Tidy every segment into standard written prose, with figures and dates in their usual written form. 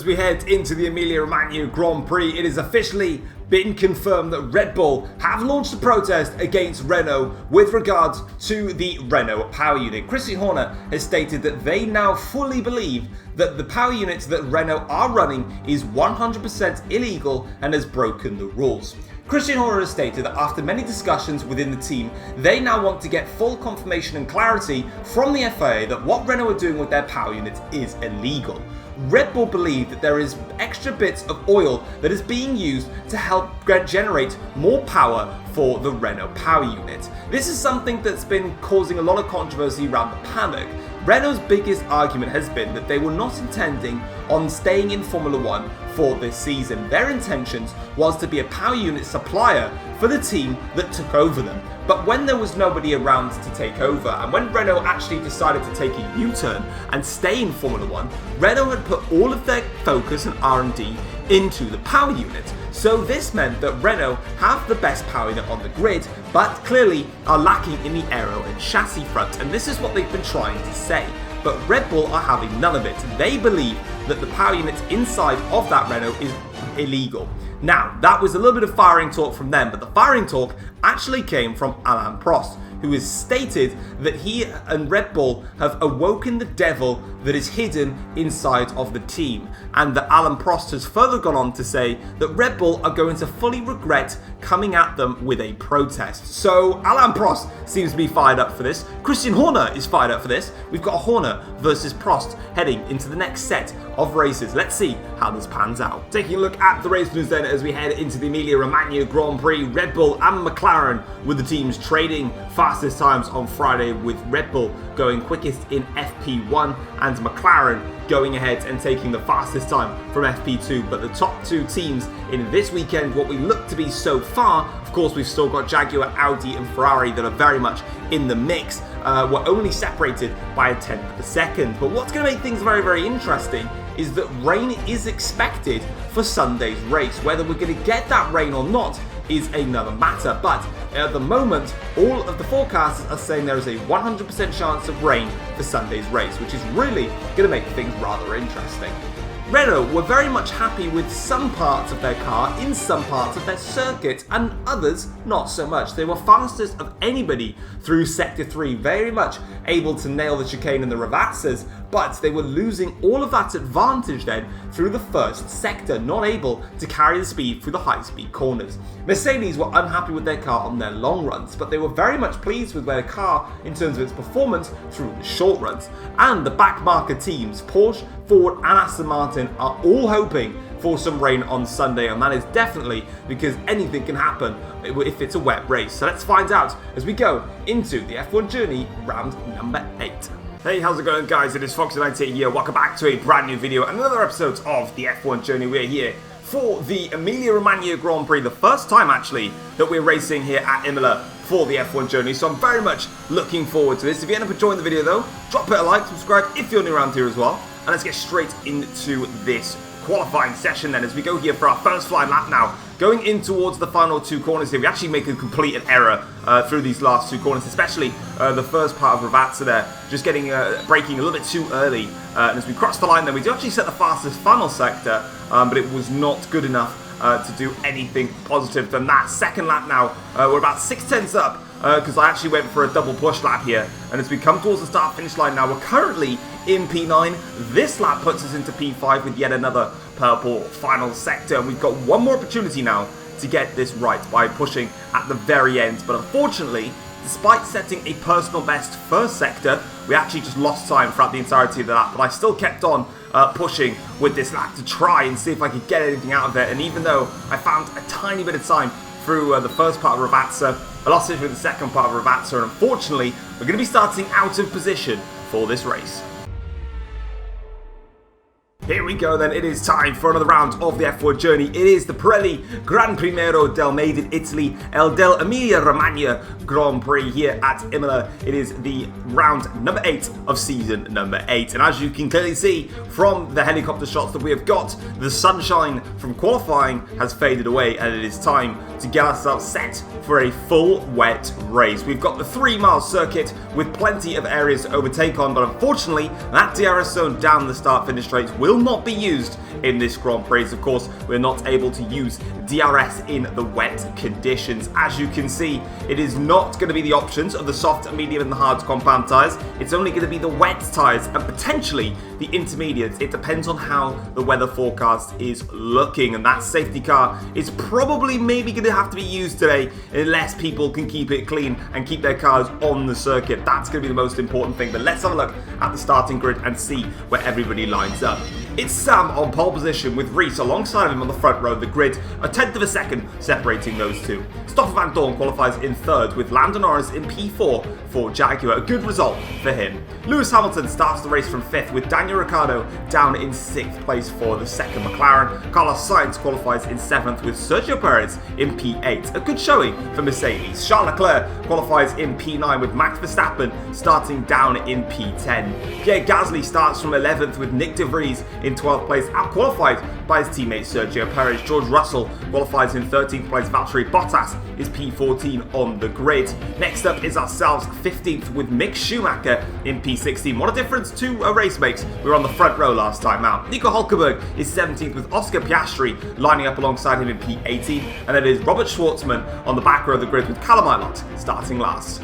we head into the Emilia Romagna Grand Prix, it is officially been confirmed that Red Bull have launched a protest against Renault with regards to the Renault power unit. Christian Horner has stated that they now fully believe that the power unit that Renault are running is 100% illegal and has broken the rules. Christian Horner has stated that after many discussions within the team, they now want to get full confirmation and clarity from the FIA that what Renault are doing with their power units is illegal. Red Bull believe that there is extra bits of oil that is being used to help generate more power for the Renault power unit. This is something that's been causing a lot of controversy around the paddock. Renault's biggest argument has been that they were not intending on staying in Formula 1 for this season. Their intentions was to be a power unit supplier for the team that took over them. But when there was nobody around to take over, and when Renault actually decided to take a U-turn and stay in Formula 1, Renault had put all of their focus and R&D into the power unit. So this meant that Renault have the best power unit on the grid, but clearly are lacking in the aero and chassis front, and this is what they've been trying to say. But Red Bull are having none of it. They believe that the power unit inside of that Renault is illegal. Now, that was a little bit of firing talk from them, but the firing talk actually came from Alain Prost, who has stated that he and Red Bull have awoken the devil that is hidden inside of the team, and that Alain Prost has further gone on to say that Red Bull are going to fully regret coming at them with a protest. So Alain Prost seems to be fired up for this. Christian Horner is fired up for this. We've got Horner versus Prost heading into the next set of races. Let's see how this pans out. Taking a look at the race news then as we head into the Emilia Romagna Grand Prix, Red Bull and McLaren with the teams trading fastest times on Friday, with Red Bull going quickest in FP1 and McLaren going ahead and taking the fastest time from FP2. But the top two teams in this weekend, what we look to be so far, of course we've still got Jaguar, Audi and Ferrari that are very much in the mix. We're only separated by a tenth of a second. But what's going to make things very, very interesting is that rain is expected for Sunday's race. Whether we're going to get that rain or not is another matter, but at the moment all of the forecasters are saying there is a 100% chance of rain for Sunday's race, which is really going to make things rather interesting. Renault were very much happy with some parts of their car in some parts of their circuit, and others not so much. They were fastest of anybody through Sector 3, very much able to nail the chicane and the Ravazzas, but they were losing all of that advantage then through the first sector, not able to carry the speed through the high-speed corners. Mercedes were unhappy with their car on their long runs, but they were very much pleased with their car in terms of its performance through the short runs. And the backmarker teams, Porsche, Ford and Aston Martin, are all hoping for some rain on Sunday, and that is definitely because anything can happen if it's a wet race. So let's find out as we go into the F1 journey round number 8. Hey, how's it going, guys? It is Foxydude here. Welcome back to a brand new video and another episode of the F1 journey. We're here for the Emilia Romagna Grand Prix, the first time actually that we're racing here at Imola for the F1 journey, so I'm very much looking forward to this. If you end up enjoying the video though, drop it a like, subscribe if you're new around here as well, and let's get straight into this qualifying session then as we go here for our first flying lap now. Going in towards the final two corners here, we actually make a complete error through these last two corners, especially the first part of Ravazza there, just getting braking a little bit too early. And as we cross the line then, we do actually set the fastest final sector, but it was not good enough to do anything positive than that. Second lap now, we're about 6/10 up, because I actually went for a double push lap here. And as we come towards the start-finish line now, we're currently in P9. This lap puts us into P5 with yet another purple final sector. And we've got one more opportunity now to get this right by pushing at the very end. But unfortunately, despite setting a personal best first sector, we actually just lost time throughout the entirety of the lap. But I still kept on pushing with this lap to try and see if I could get anything out of it. And even though I found a tiny bit of time through the first part of Ravazza, I lost it with the second part of Ravazza, and unfortunately, we're going to be starting out of position for this race. Here we go then, it is time for another round of the F1 journey. It is the Pirelli Gran Premiero del Made in Italy, El del Emilia Romagna Grand Prix here at Imola. It is the round number 8 of season number 8. And as you can clearly see from the helicopter shots that we have got, the sunshine from qualifying has faded away, and it is time to get ourselves set for a full wet race. We've got the 3-mile circuit with plenty of areas to overtake on, but unfortunately, that DRS zone down the start-finish straight will will not be used in this Grand Prix. Of course, we're not able to use DRS in the wet conditions. As you can see, it is not going to be the options of the soft, medium and the hard compound tyres. It's only going to be the wet tyres and potentially the intermediates. It depends on how the weather forecast is looking, and that safety car is probably maybe going to have to be used today unless people can keep it clean and keep their cars on the circuit. That's going to be the most important thing. But let's have a look at the starting grid and see where everybody lines up. It's Sam on pole position with Reese alongside of him on the front row of the grid, a tenth of a second separating those two. Stoffel Vandoorne qualifies in third with Lando Norris in P4 for Jaguar, a good result for him. Lewis Hamilton starts the race from fifth with Daniel Ricciardo down in sixth place for the second McLaren. Carlos Sainz qualifies in seventh with Sergio Perez in P8, a good showing for Mercedes. Charles Leclerc qualifies in P9 with Max Verstappen starting down in P10. Pierre Gasly starts from 11th with Nick De Vries in 12th place, out-qualified by his teammate Sergio Perez. George Russell qualifies in 13th place. Valtteri Bottas is P14 on the grid. Next up is ourselves, 15th with Mick Schumacher in P16. What a difference to a race makes. We were on the front row last time out. Nico Hülkenberg is 17th with Oscar Piastri lining up alongside him in P18. And then it is Robert Schwartzman on the back row of the grid with Callum Ilott starting last.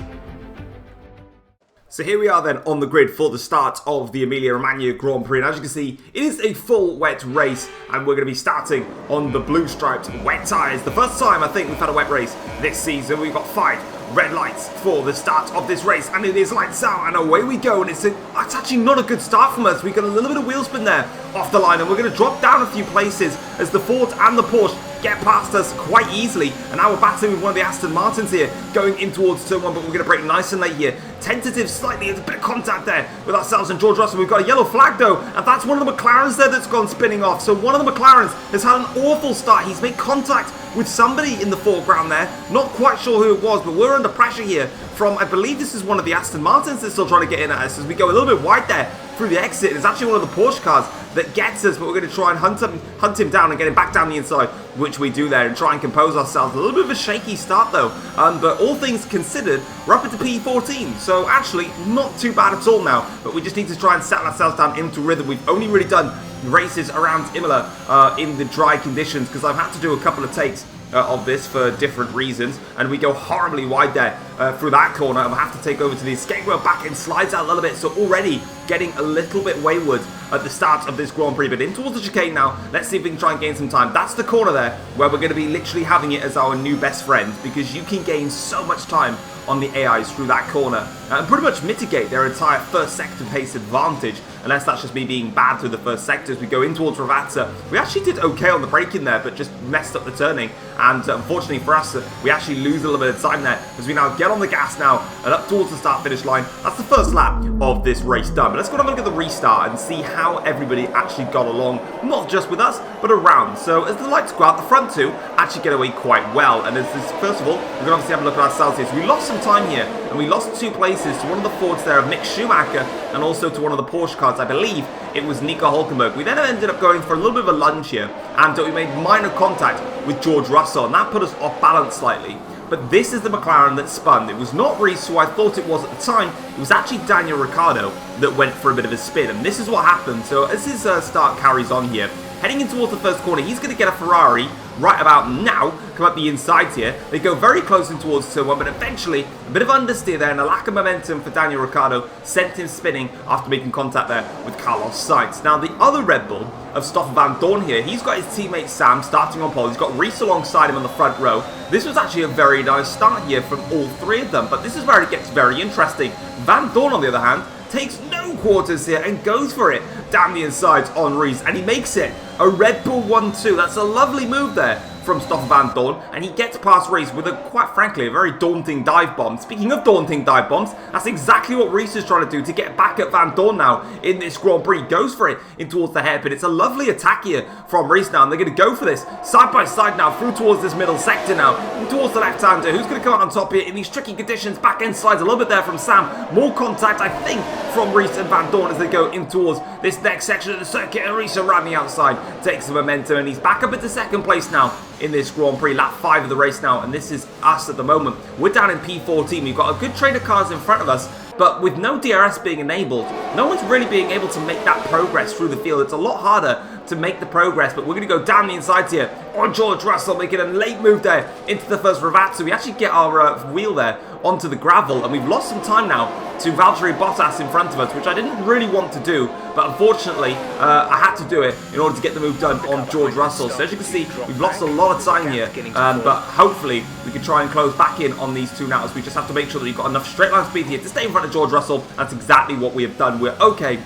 So here we are then on the grid for the start of the Emilia Romagna Grand Prix, and as you can see, it is a full wet race, and we're going to be starting on the blue striped wet tyres. The first time I think we've had a wet race this season. We've got 5 red lights for the start of this race, and it is lights out and away we go. And it's actually not a good start from us. We got a little bit of wheel spin there off the line, and we're going to drop down a few places as the Ford and the Porsche get past us quite easily. And now we're battling with one of the Aston Martins here going in towards turn 1, but we're going to break nice and late here. Tentative slightly, there's a bit of contact there with ourselves and George Russell. We've got a yellow flag though, and that's one of the McLarens there that's gone spinning off. So one of the McLarens has had an awful start. He's made contact with somebody in the foreground there. Not quite sure who it was, but we're under pressure here from, I believe this is one of the Aston Martins that's still trying to get in at us as we go a little bit wide there through the exit. It's actually one of the Porsche cars that gets us, but we're going to try and hunt him down and get him back down the inside, which we do there, and try and compose ourselves. A little bit of a shaky start though, but all things considered, we're up into P14, so actually not too bad at all now, but we just need to try and settle ourselves down into rhythm. We've only really done races around Imola in the dry conditions because I've had to do a couple of takes of this for different reasons, and we go horribly wide there through that corner, and we'll have to take over to the escape rail back and slides out a little bit, so already getting a little bit wayward at the start of this Grand Prix, but in towards the chicane now. Let's see if we can try and gain some time. That's the corner there where we're going to be literally having it as our new best friend, because you can gain so much time on the AIs through that corner and pretty much mitigate their entire first sector pace advantage, unless that's just me being bad through the first sector. As we go in towards Ravazza, we actually did okay on the braking there, but just messed up the turning, and unfortunately for us, we actually lose a little bit of time there as we now get on the gas now and up towards the start-finish line. That's the first lap of this race done, but let's go and have a look at the restart and see how everybody actually got along, not just with us, but around. So as the lights go out, the front two actually get away quite well, and as this, first of all, we're going to obviously have a look at ourselves here. So we lost some time here, and we lost 2 places to one of the Fords there of Mick Schumacher, and also to one of the Porsche cars. I believe it was Nico Hülkenberg. We then ended up going for a little bit of a lunge here, and we made minor contact with George Russell, and that put us off balance slightly. But this is the McLaren that spun. It was not Reese, who I thought it was at the time. It was actually Daniel Ricciardo that went for a bit of a spin, and this is what happened. So as his start carries on here, heading in towards the first corner, he's going to get a Ferrari right about now, come up the inside here. They go very close in towards turn 1, but eventually a bit of understeer there and a lack of momentum for Daniel Ricciardo sent him spinning after making contact there with Carlos Sainz. Now the other Red Bull of Stoffel Vandoorne here, he's got his teammate Sam starting on pole. He's got Reese alongside him on the front row. This was actually a very nice start here from all 3 of them, but this is where it gets very interesting. Vandoorne, on the other hand, takes no quarters here and goes for it down the insides on Reese, and he makes it a Red Bull 1-2. That's a lovely move there from Stoffel Vandoorne, and he gets past Reese with a, quite frankly, a very daunting dive bomb. Speaking of daunting dive bombs, that's exactly what Reese is trying to do to get back at Vandoorne now in this Grand Prix. Goes for it in towards the hairpin. It's a lovely attack here from Reese now, and they're going to go for this side by side now through towards this middle sector now, and towards the left-hander, who's going to come out on top here in these tricky conditions. Back end slides a little bit there from Sam. More contact, I think, from Reese and Vandoorne as they go in towards this next section of the circuit, and Reese around the outside takes the momentum, and he's back up into second place now in this Grand Prix, lap 5 of the race now, and this is us at the moment. We're down in P14. We've got a good train of cars in front of us, But with no DRS being enabled, no one's really being able to make that progress through the field. It's a lot harder to make the progress, but we're going to go down the inside here on George Russell, making a late move there into the first revat. So we actually get our wheel there onto the gravel, and we've lost some time now to Valtteri Bottas in front of us, which I didn't really want to do, but unfortunately I had to do it in order to get the move done on George Russell. So as you can see, we've lost a lot of time here, but hopefully we can try and close back in on these two now, as we just have to make sure that we've got enough straight line speed here to stay in front of George Russell. That's exactly what we have done. We're okay,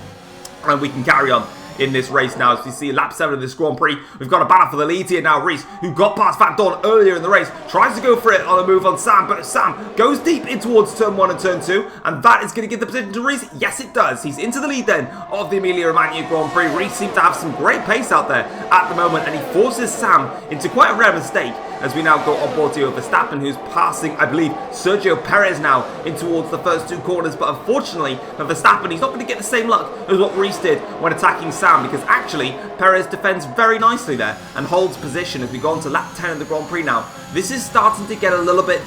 and we can carry on in this race now. As you see, lap 7 of this Grand Prix, we've got a battle for the lead here now. Reese, who got past Van Dorn earlier in the race, tries to go for it on a move on Sam, but Sam goes deep in towards turn 1 and turn 2, and that is going to give the position to Reese. Yes, it does. He's into the lead then of the Emilia Romagna Grand Prix. Reese seems to have some great pace out there at the moment, and he forces Sam into quite a rare mistake, as we now go on board to Verstappen, who's passing, I believe, Sergio Perez now in towards the first 2 corners. But unfortunately for Verstappen, he's not going to get the same luck as what Reese did when attacking Sam, because actually Perez defends very nicely there and holds position as we go on to lap 10 of the Grand Prix now. This is starting to get a little bit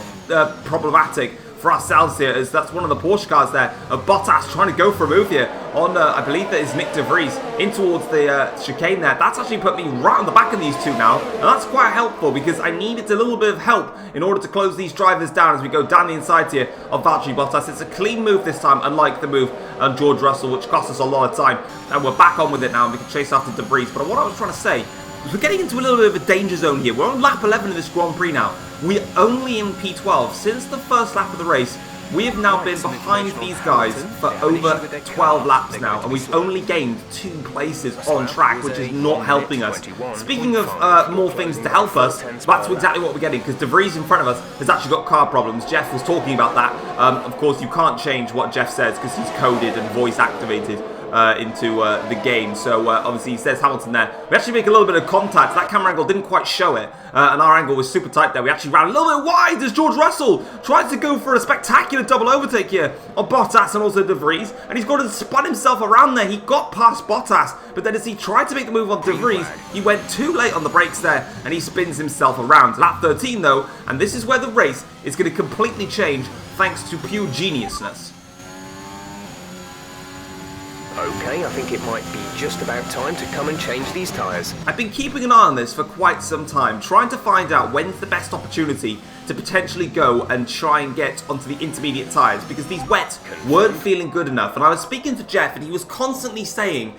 problematic for ourselves here, as that's one of the Porsche cars there of Bottas trying to go for a move here on, I believe that is Nick de Vries, in towards the chicane there. That's actually put me right on the back of these two now, and that's quite helpful because I needed a little bit of help in order to close these drivers down as we go down the inside here of Valtteri Bottas. It's a clean move this time, unlike the move on George Russell, which cost us a lot of time, and we're back on with it now, and we can chase after de Vries. But what I was trying to say is we're getting into a little bit of a danger zone here. We're on lap 11 of this Grand Prix now. We're only in P12. Since the first lap of the race, we have now been behind these guys for over 12 laps now, and we've only gained 2 places on track, which is not helping us. Speaking of more things to help us, that's exactly what we're getting, because de Vries in front of us has actually got car problems. Jeff was talking about that. Of course, you can't change what Jeff says because he's coded and voice activated into the game. So obviously he says Hamilton there. We actually make a little bit of contact. That camera angle didn't quite show it, and our angle was super tight there. We actually ran a little bit wide as George Russell tries to go for a spectacular double overtake here on Bottas and also de Vries, and he's got to spun himself around there. He got past Bottas, but then as he tried to make the move on de Vries, he went too late on the brakes there, and he spins himself around. Lap 13 though, and this is where the race is going to completely change thanks to pure geniusness. Okay, I think it might be just about time to come and change these tyres. I've been keeping an eye on this for quite some time, trying to find out when's the best opportunity to potentially go and try and get onto the intermediate tyres, because these wets weren't feeling good enough. And I was speaking to Jeff, and he was constantly saying,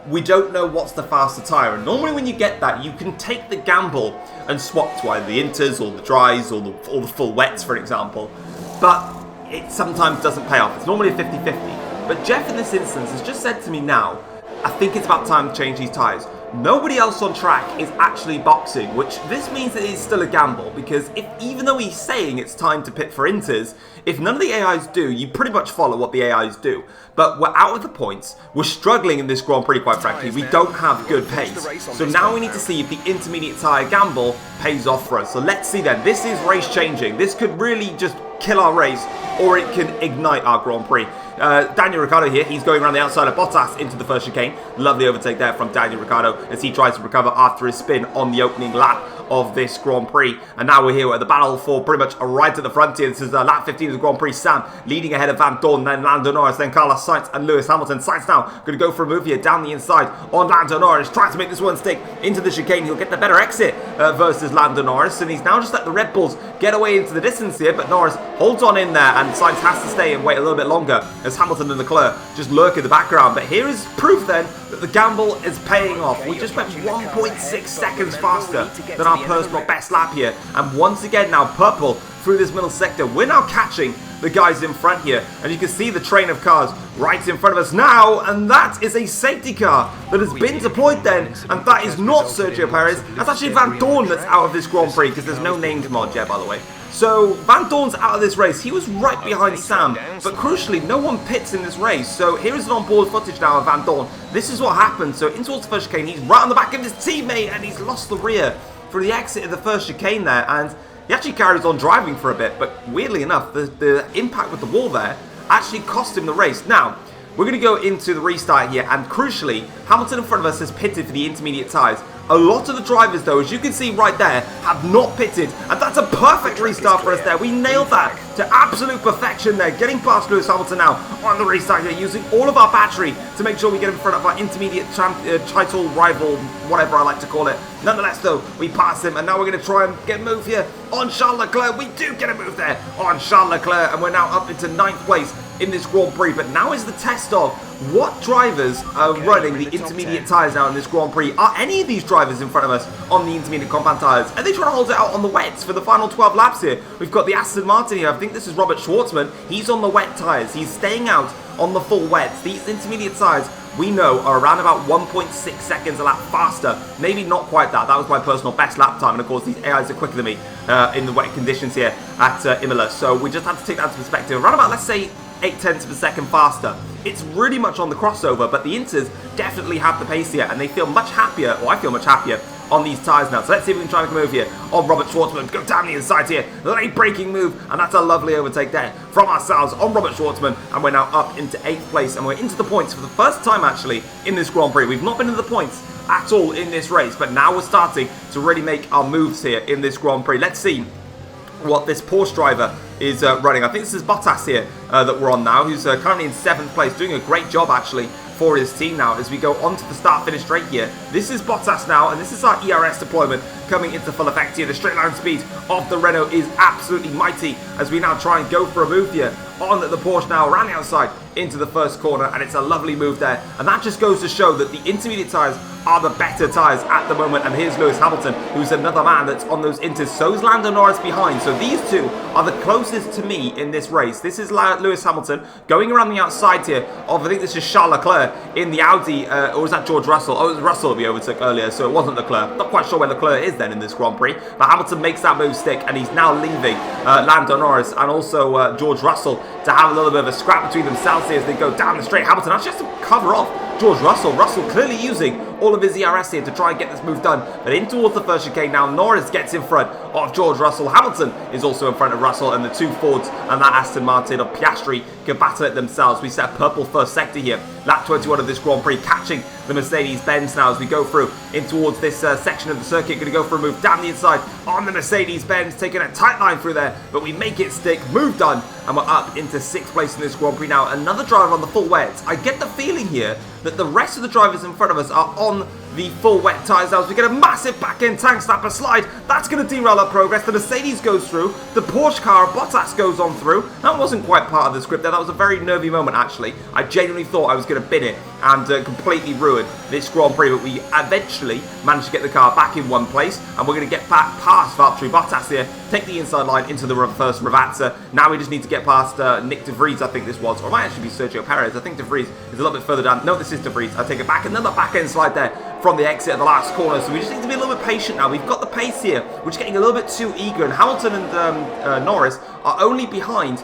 we don't know what's the faster tyre. And normally when you get that, you can take the gamble and swap to either the inters or the dries or the full wets, for example. But it sometimes doesn't pay off. It's normally a 50-50. But Jeff in this instance has just said to me now, I think it's about time to change these tyres. Nobody else on track is actually boxing, which this means that it's still a gamble, because even though he's saying it's time to pit for inters, if none of the AIs do, you pretty much follow what the AIs do. But we're out of the points, we're struggling in this Grand Prix quite frankly, we don't have good pace. So now we need to see if the intermediate tyre gamble pays off for us. So let's see then, this is race changing. This could really just kill our race, or it can ignite our Grand Prix. Daniel Ricciardo here, he's going around the outside of Bottas into the first chicane. Lovely overtake there from Daniel Ricciardo as he tries to recover after his spin on the opening lap of this Grand Prix. And now we're here at the battle for pretty much right at the front here. This is lap 15 of the Grand Prix. Sam leading ahead of Van Dorn, then Lando Norris, then Carlos Sainz and Lewis Hamilton. Sainz now going to go for a move here down the inside on Lando Norris, trying to make this one stick into the chicane. He'll get the better exit versus Lando Norris, and he's now just let the Red Bulls get away into the distance here, but Norris holds on in there, and Sainz has to stay and wait a little bit longer as Hamilton and Leclerc just lurk in the background. But here is proof then that the gamble is paying off. We just went 1.6 seconds faster than our personal best lap here, and once again now purple through this middle sector. We're now catching the guys in front here, and you can see the train of cars right in front of us now, and that is a safety car that has been deployed then, and that is not Sergio Perez. That's actually Van Dorn that's out of this Grand Prix, because there's no names mod yet, by the way. So Van Dorn's out of this race. He was right behind Sam, but crucially no one pits in this race. So here is an onboard footage now of Van Dorn. This is what happened. So in towards the first chicane, he's right on the back of his teammate, and he's lost the rear for the exit of the first chicane there, and he actually carries on driving for a bit, but weirdly enough, the impact with the wall there actually cost him the race. Now, we're going to go into the restart here, and crucially, Hamilton in front of us has pitted for the intermediate tyres. A lot of the drivers, though, as you can see right there, have not pitted, and that's That's a perfect restart for us there. We nailed that to absolute perfection there. Getting past Lewis Hamilton now on the restart here, using all of our battery to make sure we get in front of our intermediate title rival, whatever I like to call it. Nonetheless, though, we pass him, and now we're going to try and get a move here on Charles Leclerc. We do get a move there on Charles Leclerc, and we're now up into 9th place in this Grand Prix. But now is the test of what drivers are running the intermediate tyres now in this Grand Prix. Are any of these drivers in front of us on the intermediate compound tyres? Are they trying to hold it out on the wets for the final 12 laps here? We've got the Aston Martin here. I think this is Robert Schwartzman. He's on the wet tyres. He's staying out on the full wets. These intermediate tyres, we know, are around about 1.6 seconds a lap faster. Maybe not quite that. That was my personal best lap time. And of course, these AIs are quicker than me in the wet conditions here at Emilia. So we just have to take that into perspective. Around about, let's say, 0.8 of a second faster. It's really much on the crossover, but the Inters definitely have the pace here, and they feel much happier, or I feel much happier, on these tyres now. So let's see if we can try and move here on Robert Schwartzman. Go down the inside here. Late braking move, and that's a lovely overtake there from ourselves on Robert Schwartzman, and we're now up into 8th place, and we're into the points for the first time, actually, in this Grand Prix. We've not been in the points at all in this race, but now we're starting to really make our moves here in this Grand Prix. Let's see what this Porsche driver is running. I think this is Bottas here that we're on now, who's currently in 7th place, doing a great job actually for his team now as we go on to the start-finish straight here. This is Bottas now, and this is our ERS deployment coming into full effect here. The straight line speed of the Renault is absolutely mighty as we now try and go for a move here on the Porsche now around the outside into the first corner, and it's a lovely move there, and that just goes to show that the intermediate tyres are the better tyres at the moment. And here's Lewis Hamilton, who's another man that's on those Inters. So is Lando Norris behind. So these two are the closest to me in this race. This is Lewis Hamilton going around the outside here of, I think this is Charles Leclerc in the Audi, or was that George Russell? Oh, it was Russell that we overtook earlier, so it wasn't Leclerc. Not quite sure where Leclerc is then in this Grand Prix, but Hamilton makes that move stick, and he's now leaving Lando Norris and also George Russell to have a little bit of a scrap between themselves here as they go down the straight. Hamilton actually has to cover off George Russell. Russell clearly using all of his ERS here to try and get this move done, but in towards the first chicane now. Norris gets in front of George Russell. Hamilton is also in front of Russell, and the two Fords and that Aston Martin of Piastri can battle it themselves. We set purple first sector here, lap 21 of this Grand Prix, catching the Mercedes-Benz now as we go through in towards this section of the circuit. Going to go for a move down the inside on the Mercedes-Benz, taking a tight line through there, but we make it stick. Move done, and we're up into 6th place in this Grand Prix now. Another driver on the full wet. I get the feeling here that the rest of the drivers in front of us are on the full wet tyres now as we get a massive back-end tank snapper slide. That's going to derail our progress. The Mercedes goes through. The Porsche car, Bottas, goes on through. That wasn't quite part of the script there. That was a very nervy moment, actually. I genuinely thought I was going to bin it and completely ruin this Grand Prix, but we eventually managed to get the car back in one place, and we're going to get back past Valtteri Bottas here, take the inside line into the first Ravazza. Now we just need to get past Nick De Vries, I think this was, or it might actually be Sergio Perez. I think De Vries is a little bit further down. No, this is De Vries. I take it back. Another back-end slide there from the exit of the last corner, so we just need to be a little bit patient now. We've got the pace here. We're just getting a little bit too eager, and Hamilton and Norris are only behind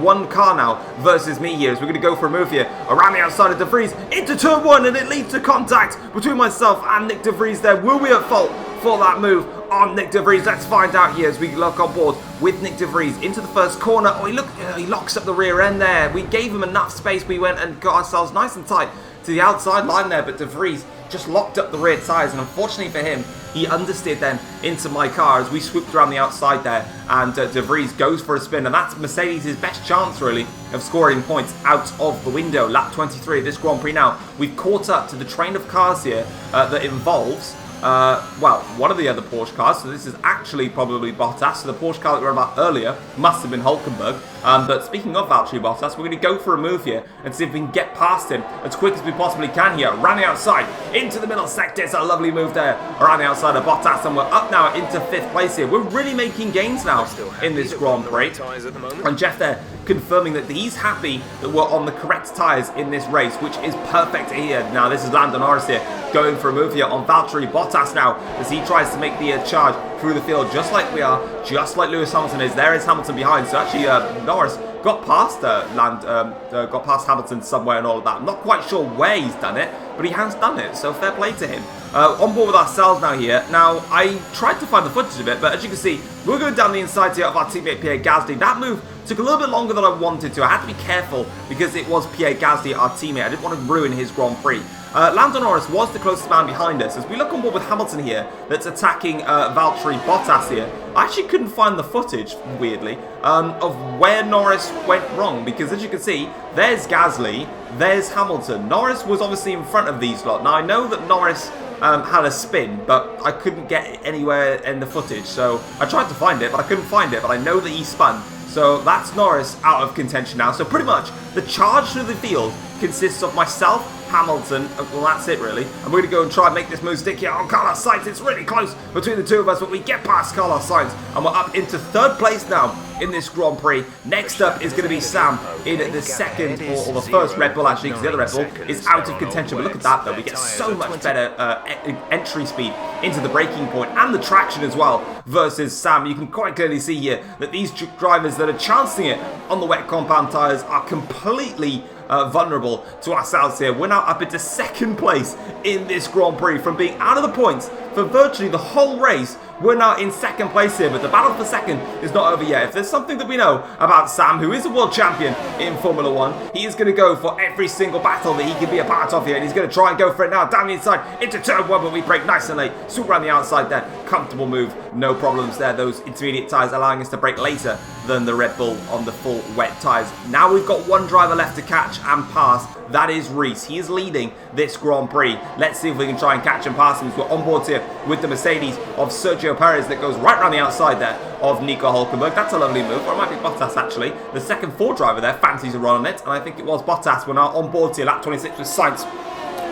one car now versus me here, as we're going to go for a move here around the outside of De Vries into turn 1, and it leads to contact between myself and Nick De Vries there. Will we at fault for that move on Nick De Vries? Let's find out here as we look on board with Nick De Vries into the first corner. Oh, he locks up the rear end there. We gave him enough space. We went and got ourselves nice and tight to the outside line there, but De Vries just locked up the rear tyres, and unfortunately for him, he understeered then into my car as we swooped around the outside there, and De Vries goes for a spin, and that's Mercedes' best chance really of scoring points out of the window. Lap 23 of this Grand Prix now. We've caught up to the train of cars here that involves well, one of the other Porsche cars, so this is actually probably Bottas. So the Porsche car that we were about earlier must have been Hulkenberg. But speaking of Valtteri Bottas, we're going to go for a move here and see if we can get past him as quick as we possibly can here. Around the outside, into the middle sector. It's a lovely move there around the outside of Bottas, and we're up now into 5th place here. We're really making gains now in this Grand Prix. And Jeff there confirming that he's happy that we're on the correct tyres in this race, which is perfect here. Now this is Lando Norris here going for a move here on Valtteri Bottas now as he tries to make the charge through the field, just like we are, just like Lewis Hamilton is. There is Hamilton behind, so actually Norris got past got past Hamilton somewhere and all of that. I'm not quite sure where he's done it, but he has done it, so fair play to him. On board with ourselves now here. Now, I tried to find the footage of it, but as you can see, we're going down the inside here of our teammate Pierre Gasly. That move took a little bit longer than I wanted to. I had to be careful because it was Pierre Gasly, our teammate. I didn't want to ruin his Grand Prix. Lando Norris was the closest man behind us. As we look on board with Hamilton here, that's attacking Valtteri Bottas here. I actually couldn't find the footage, weirdly, of where Norris went wrong, because as you can see, there's Gasly, there's Hamilton. Norris was obviously in front of these lot. Now, I know that Norris had a spin, but I couldn't get anywhere in the footage, so I tried to find it, but I couldn't find it, but I know that he spun. So that's Norris out of contention now. So pretty much the charge through the field consists of myself, Hamilton, well that's it really. And we're going to go and try and make this move stick here on Carlos Sainz. It's really close between the two of us, but we get past Carlos Sainz and we're up into third place now in this Grand Prix. Next up is going to be Sam in the second, or the first Red Bull actually, because the other Red Bull is out of contention. But look at that though, we get so much better entry speed into the braking point and the traction as well versus Sam. You can quite clearly see here that these drivers that are chancing it on the wet compound tyres are completely vulnerable to ourselves here. We're now up into second place in this Grand Prix from being out of the points for virtually the whole race. We're now in second place here, but the battle for second is not over yet. If there's something that we know about Sam, who is a world champion in Formula 1, he is going to go for every single battle that he can be a part of here, and he's going to try and go for it now, down the inside, into turn 1, but we brake nice and late, swoop around the outside there, comfortable move, no problems there, those intermediate tyres allowing us to brake later than the Red Bull on the full wet tyres. Now we've got one driver left to catch and pass. That is Reese. He is leading this Grand Prix. Let's see if we can try and catch and pass him. So we're on board here with the Mercedes of Sergio Perez that goes right around the outside there of Nico Hulkenberg. That's a lovely move. Or it might be Bottas actually. The second Ford driver there fancies a run on it. And I think it was Bottas. We're now on board here. Lap 26 with Sainz,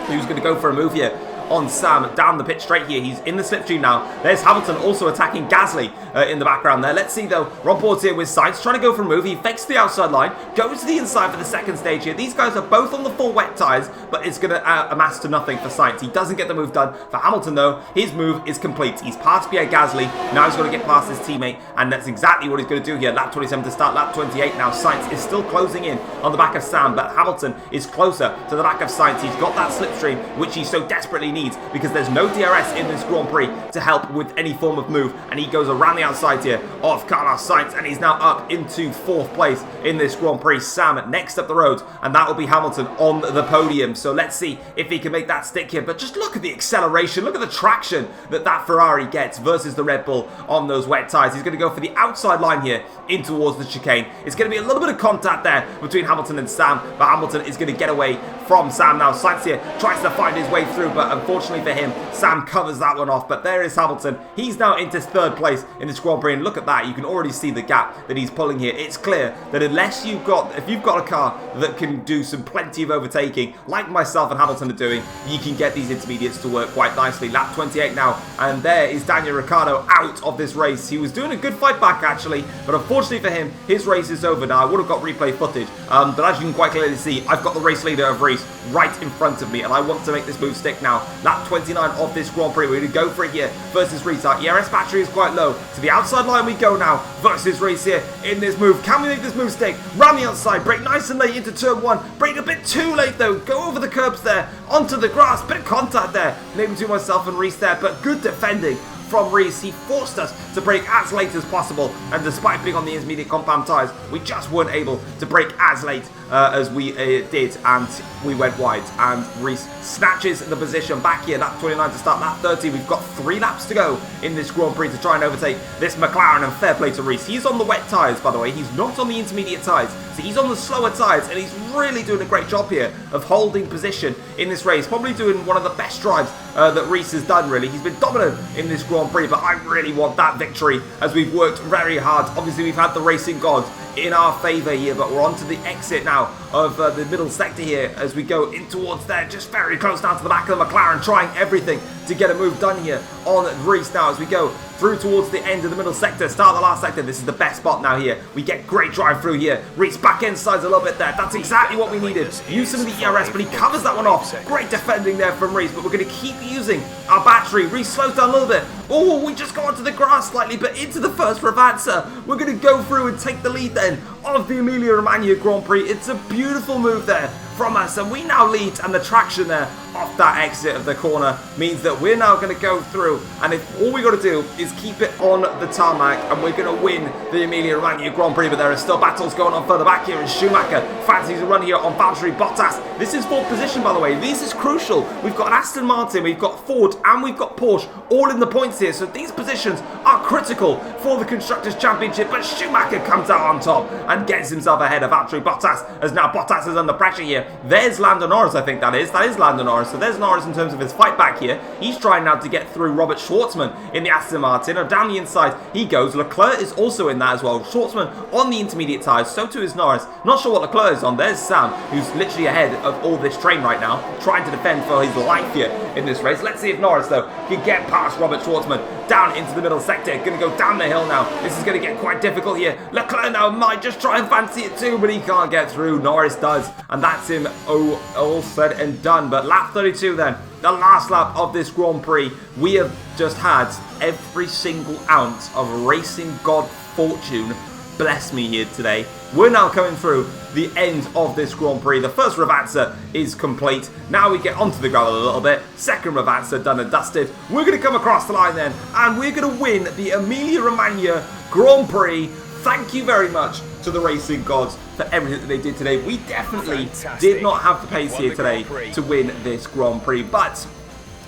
who's going to go for a move here on Sam down the pitch straight here. He's in the slipstream now. There's Hamilton also attacking Gasly in the background there. Let's see though. We're on board here with Sainz trying to go for a move. He fakes the outside line, goes to the inside for the second stage here. These guys are both on the full wet tyres, but it's going to amass to nothing for Sainz. He doesn't get the move done. For Hamilton though, his move is complete. He's past Pierre Gasly. Now he's going to get past his teammate, and that's exactly what he's going to do here. Lap 27 to start lap 28 now. Sainz is still closing in on the back of Sam, but Hamilton is closer to the back of Sainz. He's got that slipstream, which he so desperately needs because there's no DRS in this Grand Prix to help with any form of move, and he goes around the outside here of Carlos Sainz, and he's now up into fourth place in this Grand Prix. Sam next up the road, and that will be Hamilton on the podium. So let's see if he can make that stick here. But just look at the acceleration, look at the traction that Ferrari gets versus the Red Bull on those wet tyres. He's going to go for the outside line here in towards the chicane. It's going to be a little bit of contact there between Hamilton and Sam, but Hamilton is going to get away from Sam now. Sainz here tries to find his way through, but unfortunately for him, Sam covers that one off. But there is Hamilton. He's now into third place in this Grand Prix, and look at that. You can already see the gap that he's pulling here. It's clear that if you've got a car that can do plenty of overtaking, like myself and Hamilton are doing, you can get these intermediates to work quite nicely. Lap 28 now, and there is Daniel Ricciardo out of this race. He was doing a good fight back actually, but unfortunately for him, his race is over now. I would have got replay footage, but as you can quite clearly see, I've got the race leader of Reese right in front of me, and I want to make this move stick now. Lap 29 of this Grand Prix. We're going to go for it here versus Reese. Our ERS battery is quite low. To the outside line we go now versus Reese here in this move. Can we make this move stick? Round the outside, brake nice and late into turn 1. Brake a bit too late though. Go over the curbs there, onto the grass. Bit of contact there, maybe between myself and Reese there, but good defending from Reese. He forced us to brake as late as possible, and despite being on the intermediate compound tyres, we just weren't able to brake as late as we did, and we went wide, and Reese snatches the position back here. Lap 29 to start lap 30. We've got 3 laps to go in this Grand Prix to try and overtake this McLaren, and fair play to Reese. He's on the wet tyres, by the way. He's not on the intermediate tyres, so he's on the slower tyres, and he's really doing a great job here of holding position in this race. Probably doing one of the best drives that Reese has done, really. He's been dominant in this Grand Prix, but I really want that victory as we've worked very hard. Obviously, we've had the racing gods in our favour here, but we're on to the exit now of the middle sector here as we go in towards there, just very close now to the back of the McLaren, trying everything to get a move done here on Reese now as we go through towards the end of the middle sector, start the last sector. This is the best spot now here. We get great drive through here. Reese back end sides a little bit there. That's exactly what we needed. Use some of the ERS, but he covers that one off. Great defending there from Reese, but we're going to keep using our battery. Reese slows down a little bit. Oh, we just got onto the grass slightly, but into the first Ravanza. We're going to go through and take the lead then of the Emilia Romagna Grand Prix. It's a beautiful move there from us, and we now lead, and the traction there off that exit of the corner means that we're now going to go through, and if all we got to do is keep it on the tarmac, and we're going to win the Emilia Romagna Grand Prix. But there are still battles going on further back here, and Schumacher fancies a run here on Valtteri Bottas. This is fourth position, by the way. This is crucial. We've got Aston Martin, we've got Ford, and we've got Porsche all in the points here, so these positions are critical for the Constructors' Championship. But Schumacher comes out on top and gets himself ahead of Valtteri Bottas, as now Bottas is under pressure here. There's Lando Norris, I think that is Lando Norris. So there's Norris in terms of his fight back here. He's trying now to get through Robert Schwartzman in the Aston Martin. Down the inside he goes. Leclerc is also in that as well. Schwartzman on the intermediate tyres, so too is Norris. Not sure what Leclerc is on. There's Sam, who's literally ahead of all this train right now, trying to defend for his life here in this race. Let's see if Norris, though, can get past Robert Schwartzman down into the middle sector. Going to go down the hill now. This is going to get quite difficult here. Leclerc now might just try and fancy it too, but he can't get through. Norris does, and that's him all said and done. But lap 32 then, the last lap of this Grand Prix. We have just had every single ounce of racing god fortune bless me here today. We're now coming through the end of this Grand Prix. The first Ravazza is complete. Now we get onto the gravel a little bit. Second Ravazza done and dusted. We're going to come across the line then, and we're going to win the Emilia Romagna Grand Prix. Thank you very much to the racing gods for everything that they did today. We definitely did not have the pace here today to win this Grand Prix, but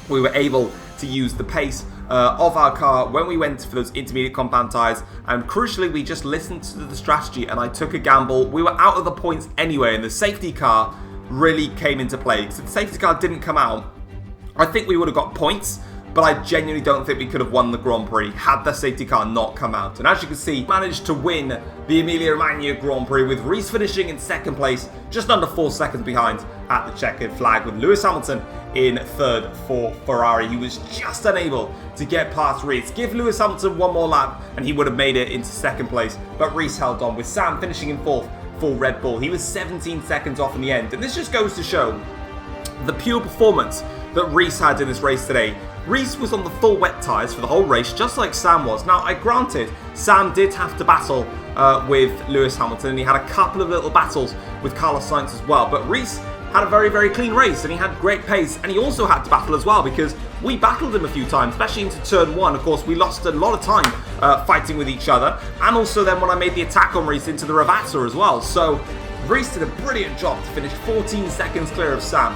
we were able to use the pace of our car when we went for those intermediate compound tyres, and crucially we just listened to the strategy and I took a gamble. We were out of the points anyway, and the safety car really came into play. Because if the safety car didn't come out, I think we would have got points, but I genuinely don't think we could have won the Grand Prix had the safety car not come out. And as you can see, managed to win the Emilia Romagna Grand Prix with Reese finishing in second place, just under 4 seconds behind at the checkered flag, with Lewis Hamilton in third for Ferrari. He was just unable to get past Reese. Give Lewis Hamilton one more lap and he would have made it into second place, but Reese held on, with Sam finishing in fourth for Red Bull. He was 17 seconds off in the end, and this just goes to show the pure performance that Reese had in this race today. Reese was on the full wet tyres for the whole race, just like Sam was. Now, granted, Sam did have to battle with Lewis Hamilton, and he had a couple of little battles with Carlos Sainz as well, but Reese had a very, very clean race, and he had great pace, and he also had to battle as well, because we battled him a few times, especially into turn one. Of course, we lost a lot of time fighting with each other, and also then when I made the attack on Reese into the Ravazza as well. So Reese did a brilliant job to finish 14 seconds clear of Sam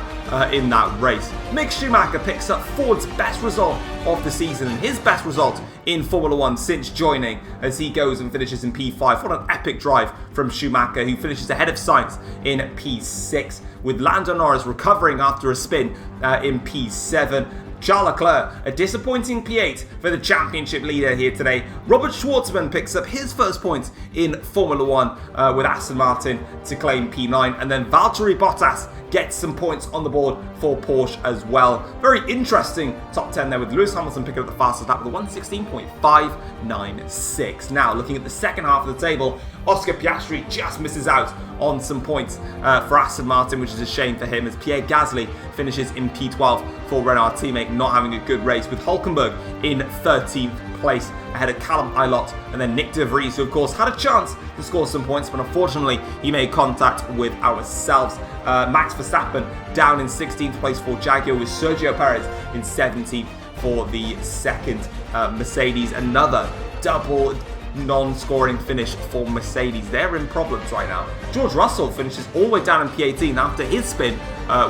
in that race. Mick Schumacher picks up Ford's best result of the season, and his best result in Formula 1 since joining, as he goes and finishes in P5. What an epic drive from Schumacher, who finishes ahead of Sainz in P6, with Lando Norris recovering after a spin in P7. Charles Leclerc, a disappointing P8 for the championship leader here today. Robert Schwartzman picks up his first points in Formula 1 with Aston Martin to claim P9. And then Valtteri Bottas gets some points on the board for Porsche as well. Very interesting top 10 there, with Lewis Hamilton picking up the fastest lap with a 1:16.596. Now, looking at the second half of the table, Oscar Piastri just misses out on some points for Aston Martin, which is a shame for him, as Pierre Gasly finishes in P12 for Renault teammate, not having a good race, with Hulkenberg in 13th place ahead of Callum Ilott, and then Nick De Vries, who of course had a chance to score some points, but unfortunately he made contact with ourselves. Max Verstappen down in 16th place for Jaguar, with Sergio Perez in 17th for the second Mercedes. Another double non-scoring finish for Mercedes. They're in problems right now. George Russell finishes all the way down in P18 after his spin,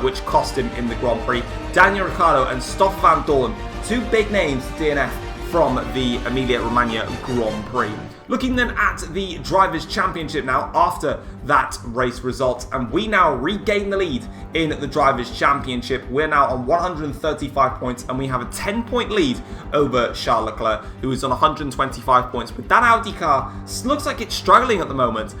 which cost him in the Grand Prix. Daniel Ricciardo and Stoffel Van Dorn, two big names DNF from the Emilia Romagna Grand Prix. Looking then at the Drivers' Championship now after that race result, and we now regain the lead in the Drivers' Championship. We're now on 135 points, and we have a 10-point lead over Charles Leclerc, who is on 125 points. But that Audi car looks like it's struggling at the moment.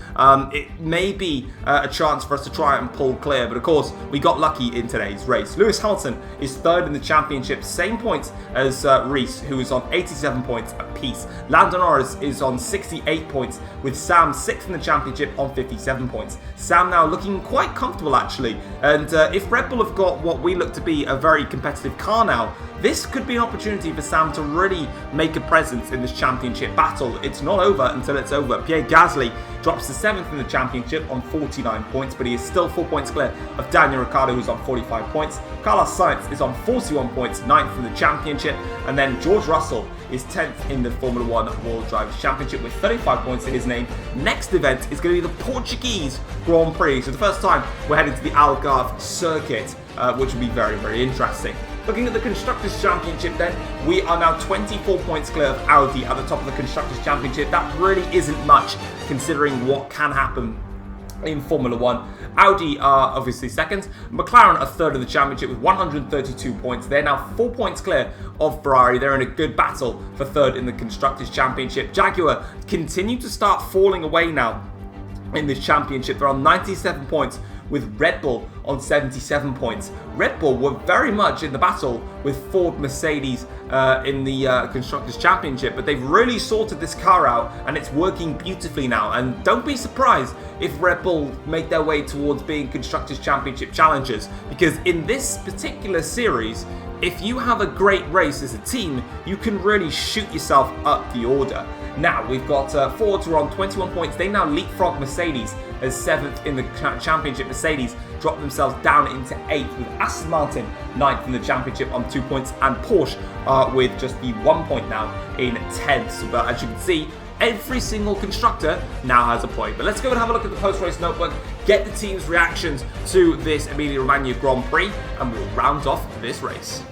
It may be a chance for us to try and pull clear, but of course we got lucky in today's race. Lewis Hamilton is third in the championship, same points as Reese, who is on 87 points apiece. Lando Norris is on 68 points, with Sam 6th in the championship on 57 points. Sam now looking quite comfortable actually, and if Red Bull have got what we look to be a very competitive car now, this could be an opportunity for Sam to really make a presence in this championship battle. It's not over until it's over. Pierre Gasly drops to 7th in the championship on 49 points, but he is still 4 points clear of Daniel Ricciardo, who's on 45 points. Carlos Sainz is on 41 points, 9th in the championship, and then George Russell is 10th in the Formula 1 World Drivers' Championship with 35 points in his name. Next event is going to be the Portuguese Grand Prix. So the first time we're heading to the Algarve circuit, which will be very, very interesting. Looking at the Constructors' Championship then, we are now 24 points clear of Audi at the top of the Constructors' Championship. That really isn't much considering what can happen in Formula 1. Audi are obviously second. McLaren are third of the championship with 132 points. They're now 4 points clear of Ferrari. They're in a good battle for third in the Constructors' Championship. Jaguar continue to start falling away now in this championship. They're on 97 points with Red Bull on 77 points. Red Bull were very much in the battle with Ford Mercedes in the Constructors' Championship, but they've really sorted this car out and it's working beautifully now. And don't be surprised if Red Bull make their way towards being Constructors' Championship challengers, because in this particular series, if you have a great race as a team, you can really shoot yourself up the order. Now, we've got Ford who are on 21 points. They now leapfrog Mercedes as 7th in the championship. Mercedes drop themselves down into 8th, with Aston Martin 9th in the championship on 2 points, and Porsche with just the 1 point now in 10th. But as you can see, every single constructor now has a point. But let's go and have a look at the post-race notebook, get the team's reactions to this Emilia Romagna Grand Prix, and we'll round off this race.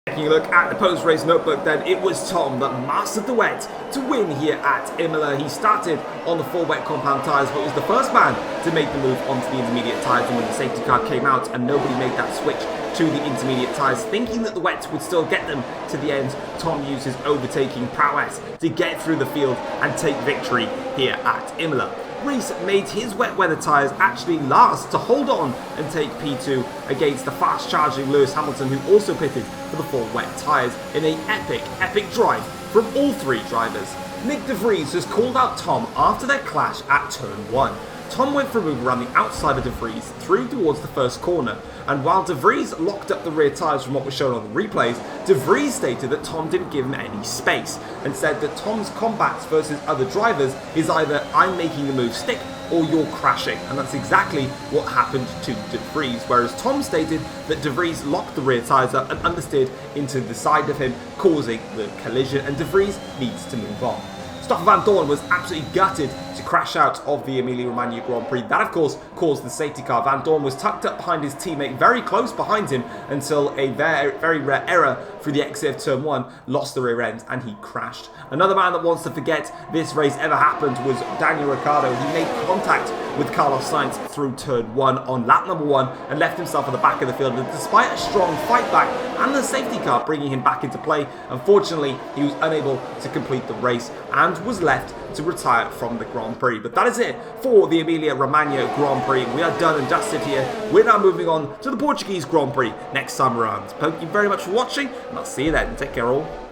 Taking a look at the post-race notebook then, it was Tom that mastered the wet to win here at Imola. He started on the 4 wet compound tyres, but was the first man to make the move onto the intermediate tyres. And when the safety car came out and nobody made that switch to the intermediate tyres, thinking that the wet would still get them to the end, Tom used his overtaking prowess to get through the field and take victory here at Imola. Reese made his wet weather tyres actually last to hold on and take P2 against the fast charging Lewis Hamilton, who also pitted for the 4 wet tyres in an epic drive from all 3 drivers. Nick De Vries has called out Tom after their clash at turn 1. Tom went for a move around the outside of De Vries through towards the first corner, and while De Vries locked up the rear tyres from what was shown on the replays, De Vries stated that Tom didn't give him any space and said that Tom's combats versus other drivers is either I'm making the move stick or you're crashing, and that's exactly what happened to De Vries, whereas Tom stated that De Vries locked the rear tyres up and understeered into the side of him, causing the collision, and De Vries needs to move on. Stoffel Vandoorne was absolutely gutted to crash out of the Emilia Romagna Grand Prix. That, of course, caused the safety car. Vandoorne was tucked up behind his teammate, very close behind him, until a very rare error through the exit of turn 1 lost the rear end and he crashed. Another man that wants to forget this race ever happened was Daniel Ricciardo. He made contact with Carlos Sainz through turn 1 on lap number 1 and left himself at the back of the field. And despite a strong fight back and the safety car bringing him back into play, unfortunately, he was unable to complete the race and was left to retire from the Grand Prix. But that is it for the Emilia Romagna Grand Prix. We are done and dusted here. We're now moving on to the Portuguese Grand Prix next time around. Thank you very much for watching, and I'll see you then. Take care all.